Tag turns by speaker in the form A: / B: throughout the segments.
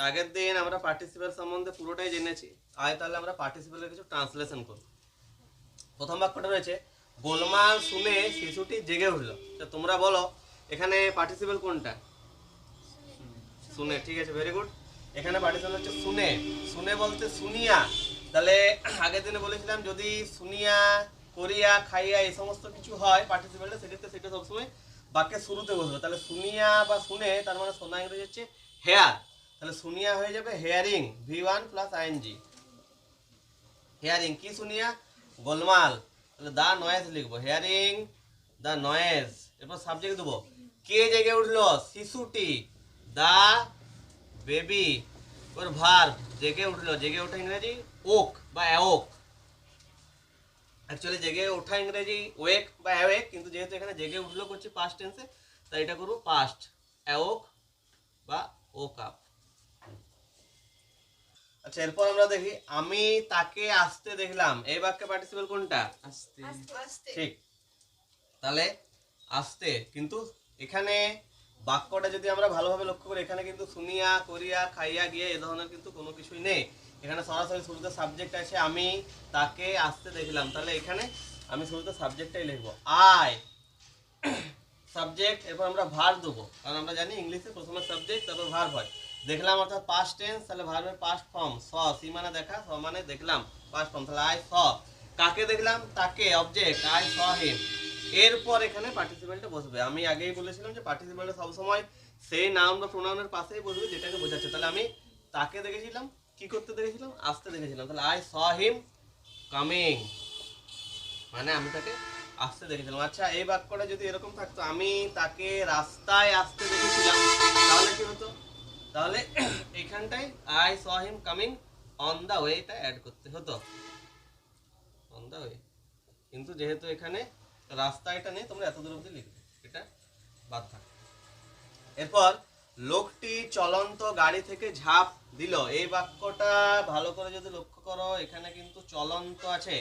A: আগের দিন আমরা পার্টিসিপেল সম্বন্ধে পুরোটাই জেনেছি। আজ তাহলে আমরা পার্টিসিপেলের কিছু ট্রান্সলেশন করব। প্রথম বাক্যটা রয়েছে গোলমাল শুনে শিশুটি জেগে উঠলো। তো তোমরা বলো এখানে পার্টিসিপেল কোনটা? শুনে। ঠিক আছে, ভেরি গুড। এখানে পার্টিসিপেল হচ্ছে শুনে। শুনে বলতে শুনিয়া। তাহলে আগের দিনে বলেছিলাম যদি শুনিয়া, করিয়া, খাইয়া এই সমস্ত কিছু হয় পার্টিসিপেলটা, সেক্ষেত্রে সেটা সবসময় বাক্যের শুরুতে বসবে। তাহলে শুনিয়া বা শুনে তার মানে শোনা ইংরেজি হচ্ছে হেয়ার। তাহলে শুনিয়া হয়ে যাবে hearing, V1 plus ING. Hearing কি শুনিয়া? গোলমাল। তাহলে দা নয়েজ লিখবো, হেয়ারিং দা নয়েজ। এরপর সাবজেক্ট দেবো কে জেগে উঠলো? শিশুটি। The baby. ওর ভার্ব জেগে উঠলো। জেগে ওঠা ইংরেজি ওক বা অ্যাওক। অ্যাকচুয়ালি জেগে ওঠা ইংরেজি ওয়েক বা অ্যাওয়েক, কিন্তু যেহেতু এখানে জেগে উঠলো করছি পাস্ট টেন্সে, তাই এটা করবো পাস্ট, অ্যাওক বা ওক আপ। আচ্ছা, এরপর আমরা দেখি আমি তাকে আসতে দেখলাম। এই বাক্যে পার্টিসিপেল কোনটা?
B: আসতে।
A: ঠিক। তাহলে আসতে, কিন্তু এখানে বাক্যটা যদি আমরা ভালোভাবে লক্ষ্য করি, এখানে কিন্তু শুনিয়া, করিয়া, খাইয়া, গিয়ে এ ধরনের কিন্তু কোনো কিছুই নেই। এখানে সরাসরি শুরুতে সাবজেক্ট আছে, আমি তাকে আসতে দেখলাম। তাহলে এখানে আমি শুরুতে সাবজেক্টটাই লিখবো, আই সাবজেক্ট। এরপর আমরা ভার্ব দেবো, কারণ আমরা জানি ইংলিশে প্রথমে সাবজেক্ট তারপর ভার্ব হয়। দেখলাম অর্থাৎ পাস্ট টেন্স, তাহলে ভার্বের পাস্ট ফর্ম স। সি মানে দেখা, স মানে দেখলাম, পাস্ট ফর্ম। তাহলে আই স। কাকে দেখলাম? তাকে, অবজেক্ট আই স হিম। এরপর এখানে পার্টিসিপেলটা বসবে। আমি আগেই বলেছিলাম যে পার্টিসিপেলটা সবসময় সেই নাউন বা প্রোনাউনের পাশেই বসবে যেটাকে বোঝাচ্ছে। তাহলে আমি তাকে দেখেছিলাম, কি করতে দেখেছিলাম? আসতে দেখেছিলাম। তাহলে আই স হিম কামিং, মানে আমি তাকে আসতে দেখেছিলাম। আচ্ছা, এই বাক্যটা যদি এরকম থাকতো আমি তাকে রাস্তায় আসতে দেখেছিলাম, তাহলে কি হতো? তাহলে এখানটায় I saw him coming on the ওয়েটা অ্যাড করতে হতো, অন দা ওয়ে। কিন্তু যেহেতু এখানে রাস্তা এটা নেই, তোমরা এত দূর অবধি লিখবে, এটা বাদ থাক। এরপর লোকটি চলন্ত গাড়ি থেকে ঝাঁপ দিল। এই বাক্যটা ভালো করে যদি লক্ষ্য করো, এখানে কিন্তু চলন্ত আছে,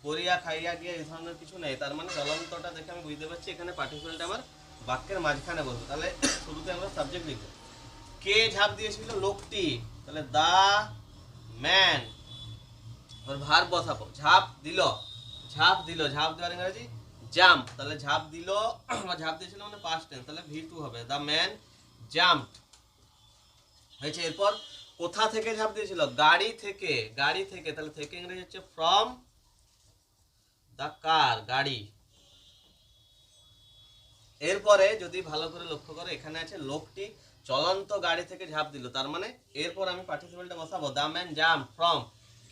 A: করিয়া, খাইয়া, গিয়ে এই ধরনের কিছু নেই। তার মানে চলন্তটা দেখে আমি বুঝতে পারছি এখানে পার্টিসিপেলটা আমার বাক্যের মাঝখানে বলবো। তাহলে শুরুতে আমরা সাবজেক্ট লিখবো, কে ঝাঁপ দিয়েছিল? লোকটি। তাহলে দা ম্যান। ভার্ব বসাবো, ঝাঁপ দিল। ঝাঁপ দিল, ঝাঁপ দেওয়ার ইংরেজি জাম্প। তাহলে ঝাঁপ দিল বা ঝাঁপ দিয়েছিল মানে পাস্ট টেন্স, তাহলে V2 হবে, দা ম্যান জাম্পড হয়েছে। এরপর কোথা থেকে ঝাঁপ দিয়েছিল? গাড়ি থেকে। গাড়ি থেকে, তাহলে থেকে ইংরেজি হচ্ছে ফ্রম দা কার, গাড়ি। এরপরে যদি ভালো করে লক্ষ্য করো, এখানে আছে লোকটি চলন্ত গাড়ি থেকে ঝাঁপ দিল। তার মানে এরপর আমি পার্টিসিপেলটা বসাবো, দা ম্যান জাম্প ফ্রম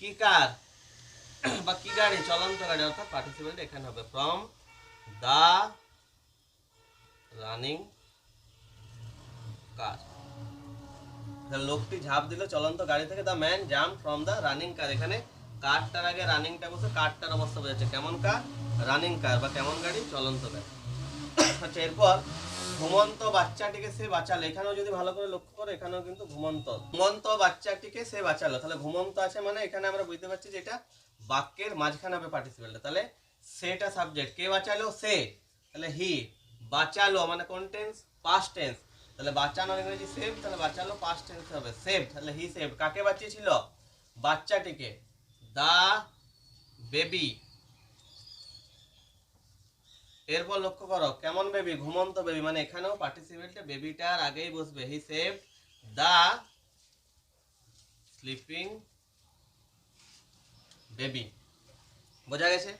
A: কি কার বা কি গাড়ি? চলন্ত গাড়ি। অর্থাৎ পার্টিসিপেলটা এখানে হবে ফ্রম দা রানিং কার। লোকটি ঝাঁপ দিল চলন্ত গাড়ি থেকে, the man jump from the running car. এখানে কারটার আগে রানিংটা বসে কারটার অবস্থা বোঝাচ্ছে। কেমন কার? রানিং কার। বা কেমন গাড়ি? চলন্ত গাড়ি। আচ্ছা, এরপর ঘুমন্ত বাচ্চাটিকে সে বাঁচালো। এখানেও যদি ভালো করে লক্ষ্য করো, এখানেও কিন্তু ঘুমন্ত, ঘুমন্ত বাচ্চাটিকে সে বাঁচালো। তাহলে ঘুমন্ত আছে মানে এখানে আমরা বুঝতে পারছি যে এটা বাক্যের মাঝখানে হবে পার্টিসিপেলটা। তাহলে সেটা সাবজেক্ট, কে বাঁচালো? সে। তাহলে হি। বাঁচালো মানে কোন টেন্স? Past tense. তাহলে বাঁচানোর ইংরেজি সেভ, তাহলে বাঁচালো পাস্ট টেন্স হবে সেভ। তাহলে হি সেভ। কাকে বাঁচিয়েছিল? বাচ্চাটিকে, দা বেবি। এরপর লক্ষ্য করো কেমন বেবি? ঘুমন্ত বেবি, মানে এখানেও পার্টিসিপেলটা বেবিটার আগেই বসবে। He saved the sleeping baby. বোঝা গেছে?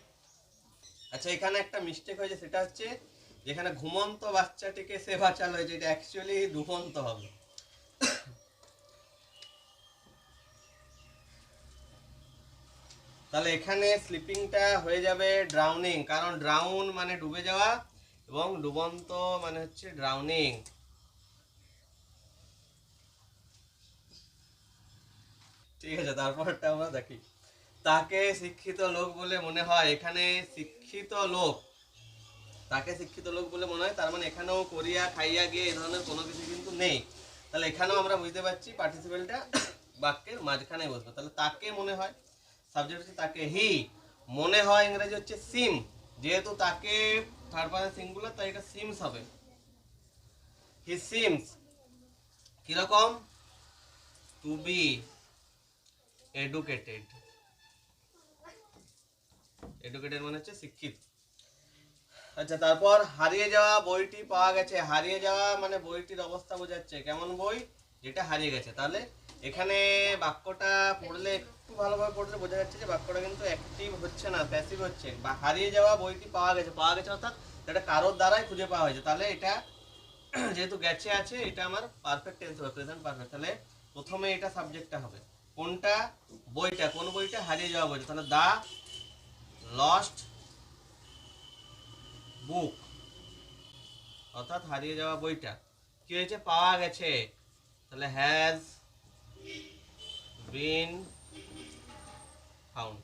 A: আচ্ছা, এখানে একটা মিস্টেক হয়েছে, সেটা হচ্ছে যেখানে ঘুমন্ত বাচ্চাটিকে সে বাঁচালো হয়েছে, এটা অ্যাকচুয়ালি ডুবন্ত হবে। তাহলে এখানে স্লিপিংটা হয়ে যাবে ড্রাউনিং, কারণ ড্রাউন মানে ডুবে যাওয়া এবং ডুবন্ত মানে হচ্ছে ড্রাউনিং। ঠিক আছে, তারপরটা আমরা দেখি। তাকে শিক্ষিত লোক বলে মনে হয়। এখানে শিক্ষিত লোক, তাকে শিক্ষিত লোক বলে মনে হয়, তার মানে এখানেও করিয়া, খাইয়া, গিয়ে এই ধরনের কোনো কিছু কিন্তু নেই। তাহলে এখানেও আমরা বুঝতে পারছি পার্টিসিপেলটা বাক্যের মাঝখানে বসবে। তাহলে তাকে মনে হয়, সাবজেক্ট হচ্ছে তাকে। হি মনে হয় ইংরেজি হচ্ছে সিম। যেহেতু তাকে থার্ড পারসন সিঙ্গুলার, তাই এটা সিমস হবে। হি সিমস কিরকম? To be educated. এডুকেটেড মানে হচ্ছে শিক্ষিত। আচ্ছা, তারপর হারিয়ে যাওয়া বইটি পাওয়া গেছে। হারিয়ে যাওয়া মানে বইটির অবস্থা বোঝাচ্ছে, কেমন বই, যেটা হারিয়ে গেছে। তাহলে এখানে বাক্যটা পড়লে একটু ভালোভাবে পড়লে বোঝা যাচ্ছে যে বাক্যটা কিন্তু অ্যাক্টিভ হচ্ছে না, প্যাসিভ হচ্ছে। বা হারিয়ে যাওয়া বইটি পাওয়া গেছে, পাওয়া গেছে অর্থাৎ এটা কারোর দ্বারাই খুঁজে পাওয়া হয়েছে। তাহলে এটা যেহেতু গেছে আছে, এটা আমার পারফেক্ট টেন্স হবে, প্রেজেন্ট পারফেক্ট। তাহলে প্রথমে এটা সাবজেক্টটা হবে কোনটা, বইটা, কোন বইটা, হারিয়ে যাওয়া বইটা। তাহলে দা লস্ট বুক, অর্থাৎ হারিয়ে যাওয়া বইটা কি হয়েছে, পাওয়া গেছে। তাহলে হ্যাজ বিন ফাউন্ড।